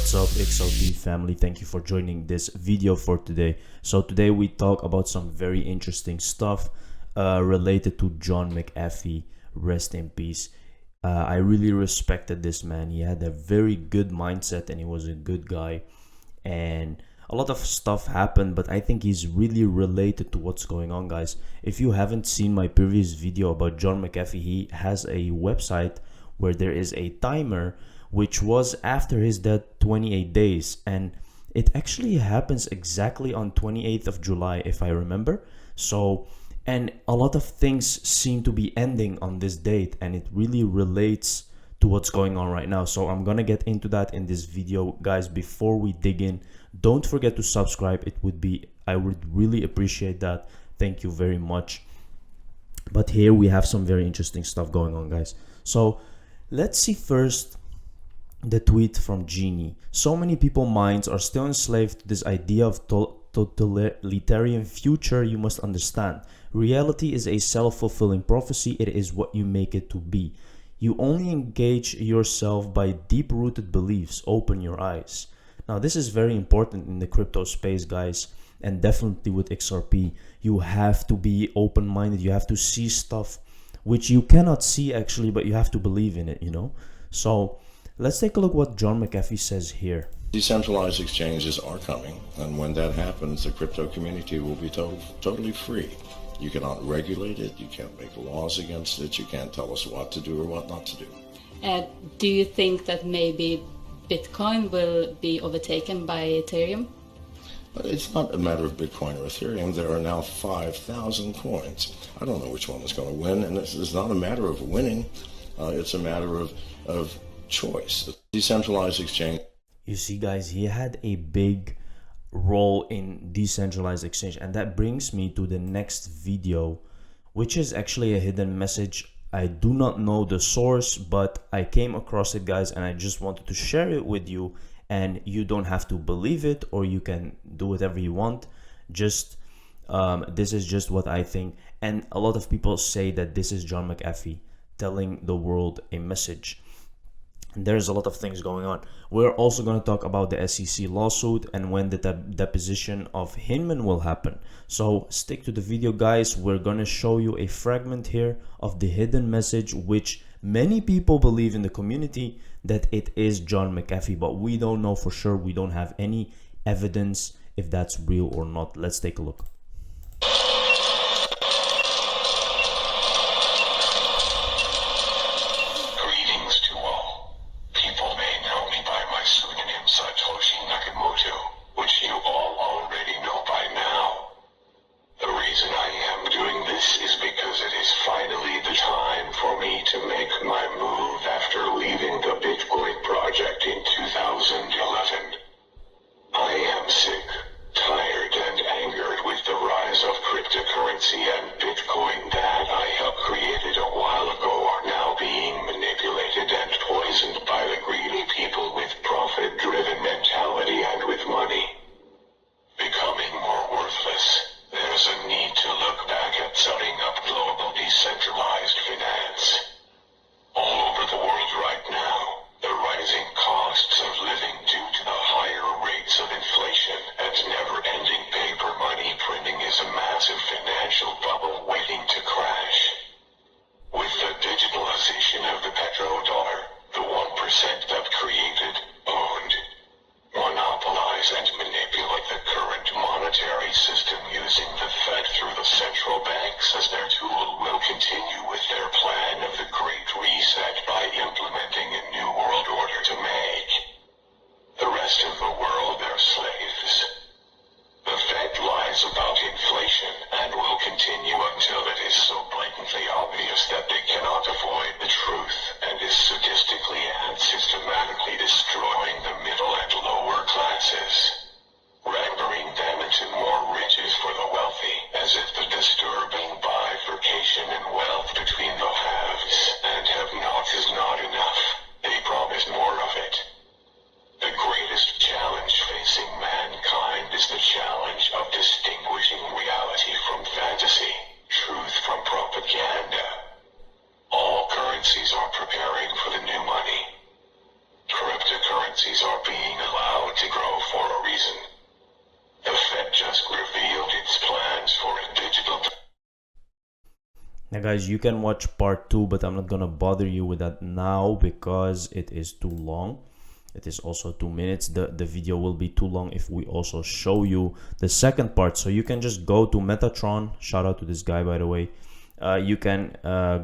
What's up, XRP family? Thank you for joining this video for today. So today we talk about some very interesting stuff related to John Mcafee. Rest in peace. I really respected this man. He had a very good mindset and he was a good guy. And a lot of stuff happened, but I think he's really related to what's going on, guys. If you haven't seen my previous video about John Mcafee, he has a website where there is a timer which was after his death 28 days, and it actually happens exactly on 28th of July if I remember. So, and a lot of things seem to be ending on this date, and it really relates to what's going on right now. So I'm gonna get into that in this video, guys. Before we dig in, don't forget to subscribe. I would really appreciate that. Thank you very much. But here we have some very interesting stuff going on, guys. So let's see first the tweet from Genie. So many people's minds are still enslaved to this idea of totalitarian future. You must understand, reality is a self-fulfilling prophecy. It is what you make it to be. You only engage yourself by deep-rooted beliefs. Open your eyes. Now this is very important in the crypto space, guys, and definitely with XRP. You have to be open-minded. You have to see stuff which you cannot see actually, but you have to believe in it, you know. So let's take a look what John Mcafee says here. Decentralized exchanges are coming, and when that happens, the crypto community will be totally free. You cannot regulate it, you can't make laws against it, you can't tell us what to do or what not to do. Do you think that maybe Bitcoin will be overtaken by Ethereum? But it's not a matter of Bitcoin or Ethereum. There are now 5,000 coins. I don't know which one is going to win, and this is not a matter of winning. It's a matter of choice. Decentralized exchange. You see, guys, he had a big role in decentralized exchange, and that brings me to the next video, which is actually a hidden message. I do not know the source, but I came across it, guys, and I just wanted to share it with you. And you don't have to believe it, or you can do whatever you want. Just this is just what I think, and a lot of people say that this is John Mcafee telling the world a message. There's a lot of things going on. We're also going to talk about the SEC lawsuit and when the deposition of Hinman will happen. So stick to the video, guys. We're going to show you a fragment here of the hidden message, which many people believe in the community that it is John Mcafee, but we don't know for sure. We don't have any evidence if that's real or not. Let's take a look. And Bitcoin that I helped created a while ago are now being manipulated and poisoned by the greedy people with profit-driven mentality and with money becoming more worthless. There's a need to look back at setting up global decentralized finance. All over the world right now, the rising costs of living due to the higher rates of inflation and never-ending paper money printing is a massive financial bubble waiting to crash. With the digitalization of the petrodollar, the 1% that created, owned, monopolize and manipulate the current monetary system using the Fed through the central banks as their tool will continue with their plan of the Great Reset by implementing a new world order to make the rest of the world their slaves. The Fed lies about inflation and will continue until it is so blatantly obvious that they cannot avoid the truth and is sadistically and systematically destroying the middle and lower classes, rendering them into more riches for the wealthy, as if the disturbing bifurcation in wealth between the haves and have-nots is not enough. They promise more of it. The greatest challenge facing mankind is the challenge of distinguishing reality from fantasy, truth from propaganda. All currencies are preparing for the new money. Cryptocurrency cryptocurrencies are being allowed to grow for a reason. The Fed just revealed its plans for a digital. Now guys, you can watch part 2, but I'm not gonna bother you with that now because it is too long. It is also 2 minutes. The video will be too long if we also show you the second part. So you can just go to Metatron. Shout out to this guy, by the way. You can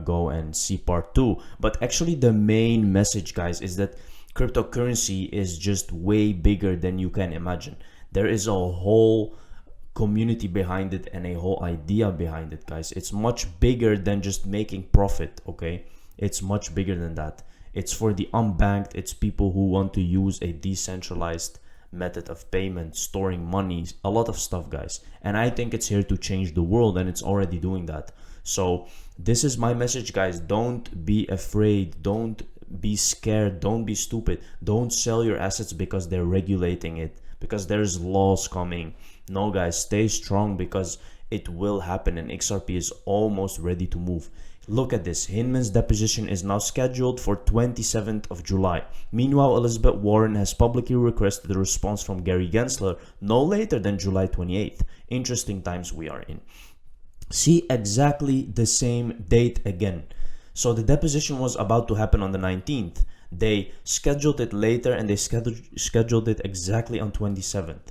go and see part 2. But actually the main message, guys, is that cryptocurrency is just way bigger than you can imagine. There is a whole community behind it and a whole idea behind it, guys. It's much bigger than just making profit, okay? It's much bigger than that. It's for the unbanked. It's people who want to use a decentralized method of payment, storing money, a lot of stuff, guys. And I think it's here to change the world, and it's already doing that. So this is my message, guys. Don't be afraid. Don't be scared. Don't be stupid. Don't sell your assets because they're regulating it, because there's laws coming. No, guys, stay strong because it will happen, and XRP is almost ready to move. Look at this. Hinman's deposition is now scheduled for 27th of July. Meanwhile, Elizabeth Warren has publicly requested a response from Gary Gensler no later than July 28th. Interesting times we are in. See, exactly the same date again. So the deposition was about to happen on the 19th. They scheduled it later, and they scheduled it exactly on 27th.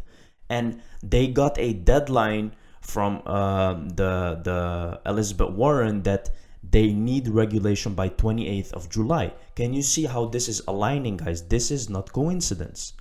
And they got a deadline from the Elizabeth Warren that they need regulation by 28th of July. Can you see how this is aligning, guys? This is not coincidence.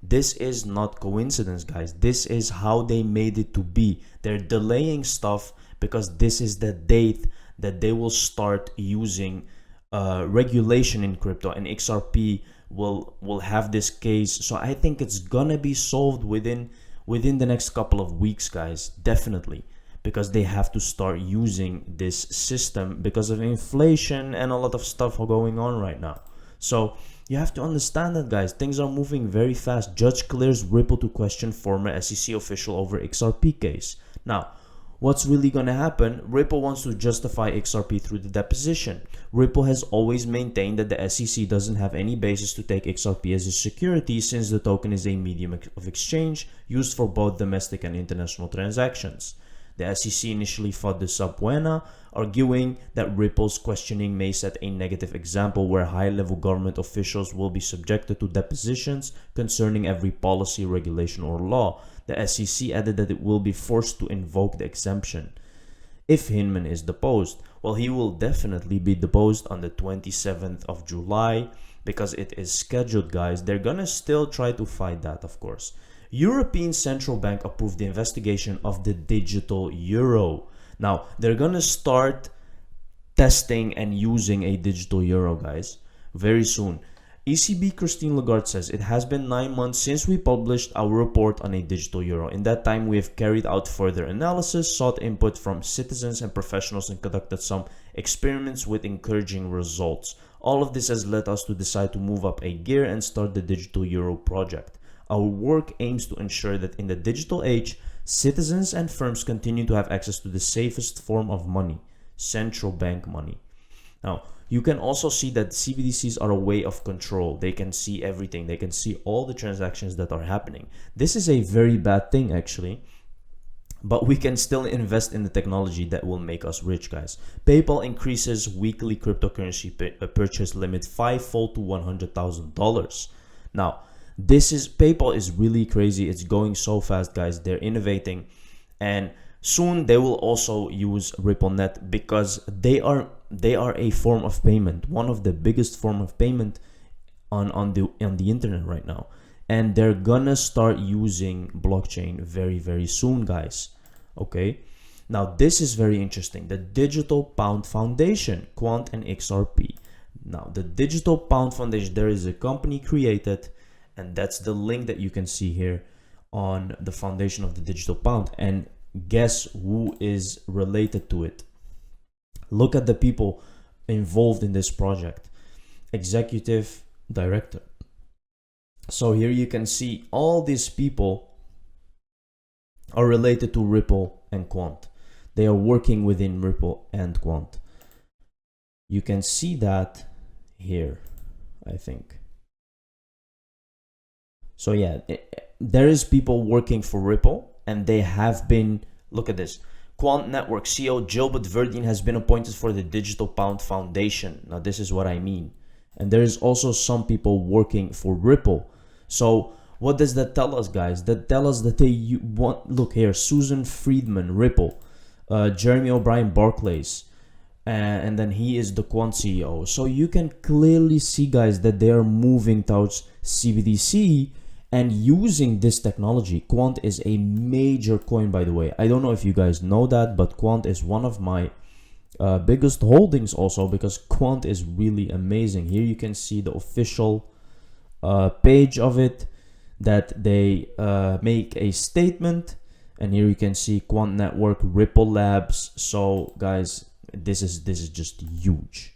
This is not coincidence, guys. This is how they made it to be. They're delaying stuff because this is the date that they will start using regulation in crypto, and XRP will have this case. So I think it's gonna be solved within the next couple of weeks, guys, definitely, because they have to start using this system because of inflation and a lot of stuff going on right now. So you have to understand that, guys, things are moving very fast. Judge clears Ripple to question former SEC official over XRP case. Now, what's really going to happen? Ripple wants to justify XRP through the deposition. Ripple has always maintained that the SEC doesn't have any basis to take XRP as a security, since the token is a medium of exchange used for both domestic and international transactions. The SEC initially fought the sub buena, arguing that Ripple's questioning may set a negative example where high-level government officials will be subjected to depositions concerning every policy, regulation, or law. The SEC added that it will be forced to invoke the exemption if Hinman is deposed. Well, he will definitely be deposed on the 27th of July because it is scheduled, guys. They're gonna still try to fight that, of course. European Central Bank approved the investigation of the digital euro. Now, they're gonna start testing and using a digital euro, guys, very soon. ECB Christine Lagarde says it has been 9 months since we published our report on a digital euro. In that time, we have carried out further analysis, sought input from citizens and professionals, and conducted some experiments with encouraging results. All of this has led us to decide to move up a gear and start the digital euro project. Our work aims to ensure that in the digital age, citizens and firms continue to have access to the safest form of money, central bank money. Now, you can also see that CBDCs are a way of control. They can see everything. They can see all the transactions that are happening. This is a very bad thing, actually. But we can still invest in the technology that will make us rich, guys. PayPal increases weekly cryptocurrency purchase limit fivefold to $100,000. Now, PayPal is really crazy. It's going so fast, guys. They're innovating, and soon they will also use RippleNet because they are a form of payment, one of the biggest form of payment on the internet right now, and they're gonna start using blockchain very, very soon, guys. Okay, now this is very interesting. The Digital Pound Foundation, Quant and XRP. Now the Digital Pound Foundation, there is a company created, and that's the link that you can see here on the foundation of the Digital Pound. And guess who is related to it? Look at the people involved in this project. Executive director. So here you can see all these people are related to Ripple and Quant. They are working within Ripple and Quant. You can see that here, I think. So yeah, there is people working for Ripple, and they have been, look at this. Quant Network CEO Gilbert Verdine has been appointed for the Digital Pound Foundation. Now this is what I mean. And there is also some people working for Ripple. So what does that tell us, guys? That tell us that they want, look here, Susan Friedman, Ripple, Jeremy O'Brien, Barclays, and then he is the Quant CEO. So you can clearly see, guys, that they are moving towards CBDC and using this technology. Quant is a major coin, by the way. I don't know if you guys know that, but Quant is one of my biggest holdings also, because Quant is really amazing. Here you can see the official page of it, that they make a statement, and here you can see Quant Network, Ripple Labs. So guys, this is just huge.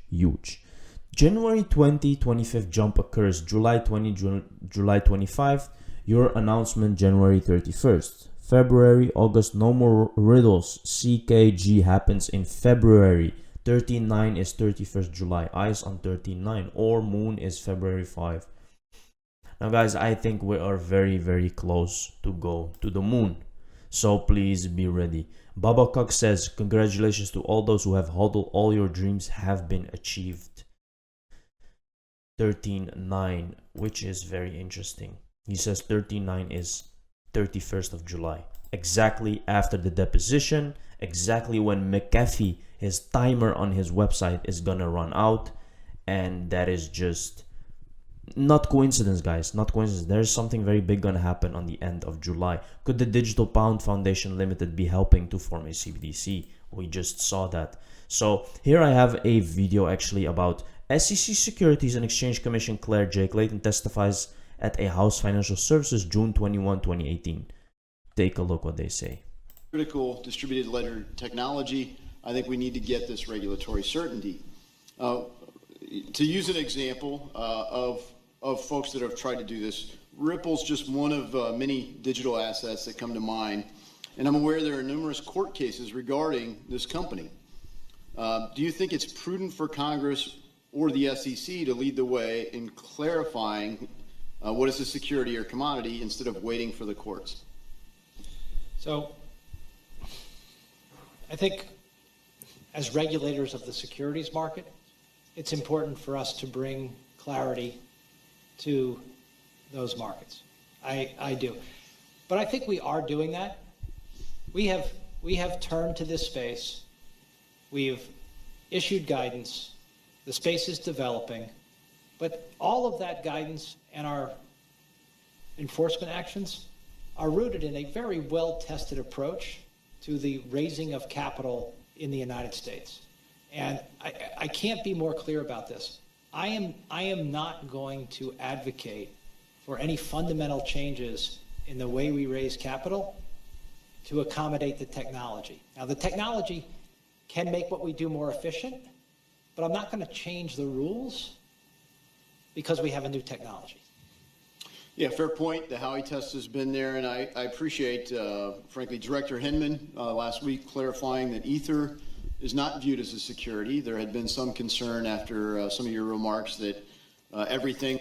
January 20, 25th jump occurs. July 20, July 25. Your announcement January 31st. February, August, no more riddles. CKG happens in February. 13.9 is 31st July. Eyes on 13.9. Or moon is February 5. Now guys, I think we are very close to go to the moon. So please be ready. Baba Kuk says, congratulations to all those who have hodled. All your dreams have been achieved. 13.9, which is very interesting. He says 13.9 is 31st of July. Exactly after the deposition. Exactly when Mcafee, his timer on his website, is gonna run out. And that is just not coincidence, guys, not coincidence. There's something very big gonna happen on the end of July. Could the Digital Pound Foundation Limited be helping to form a CBDC? We just saw that. So here I have a video actually about SEC Securities and Exchange Commission Claire J. Clayton testifies at a House Financial Services June 21, 2018. Take a look what they say. Critical distributed ledger technology. I think we need to get this regulatory certainty. To use an example of folks that have tried to do this, Ripple's just one of many digital assets that come to mind, and I'm aware there are numerous court cases regarding this company. Do you think it's prudent for Congress or the SEC to lead the way in clarifying what is a security or commodity instead of waiting for the courts? So I think as regulators of the securities market, it's important for us to bring clarity to those markets. I do. But I think we are doing that. We have turned to this space. We've issued guidance. The space is developing. But all of that guidance and our enforcement actions are rooted in a very well-tested approach to the raising of capital in the United States. And I can't be more clear about this. I am not going to advocate for any fundamental changes in the way we raise capital to accommodate the technology. Now, the technology can make what we do more efficient, but I'm not going to change the rules because we have a new technology. Yeah, fair point. The Howey test has been there, and I appreciate, frankly, Director Hinman last week clarifying that Ether is not viewed as a security. There had been some concern after some of your remarks that everything...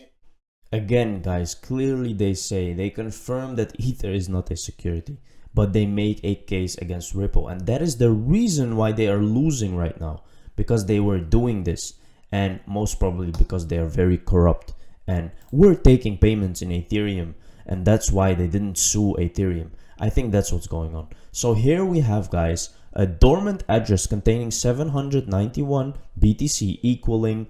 Again, guys, clearly they confirm that Ether is not a security, but they make a case against Ripple. And that is the reason why they are losing right now, because they were doing this, and most probably because they are very corrupt. And we're taking payments in Ethereum, and that's why they didn't sue Ethereum. I think that's what's going on. So here we have, guys, a dormant address containing 791 BTC equaling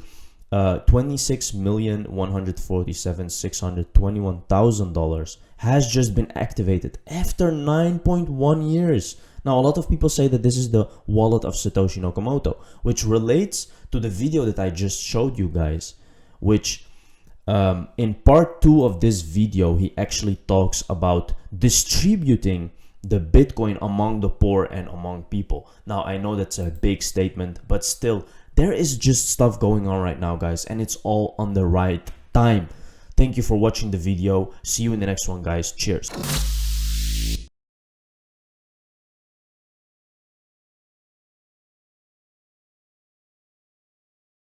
$26,147,621,000 has just been activated after 9.1 years. Now, a lot of people say that this is the wallet of Satoshi Nakamoto, which relates to the video that I just showed you guys, which in part 2 of this video, he actually talks about distributing the Bitcoin among the poor and among people. Now, I know that's a big statement, but still, there is just stuff going on right now, guys, and it's all on the right time. Thank you for watching the video. See you in the next one, guys. Cheers.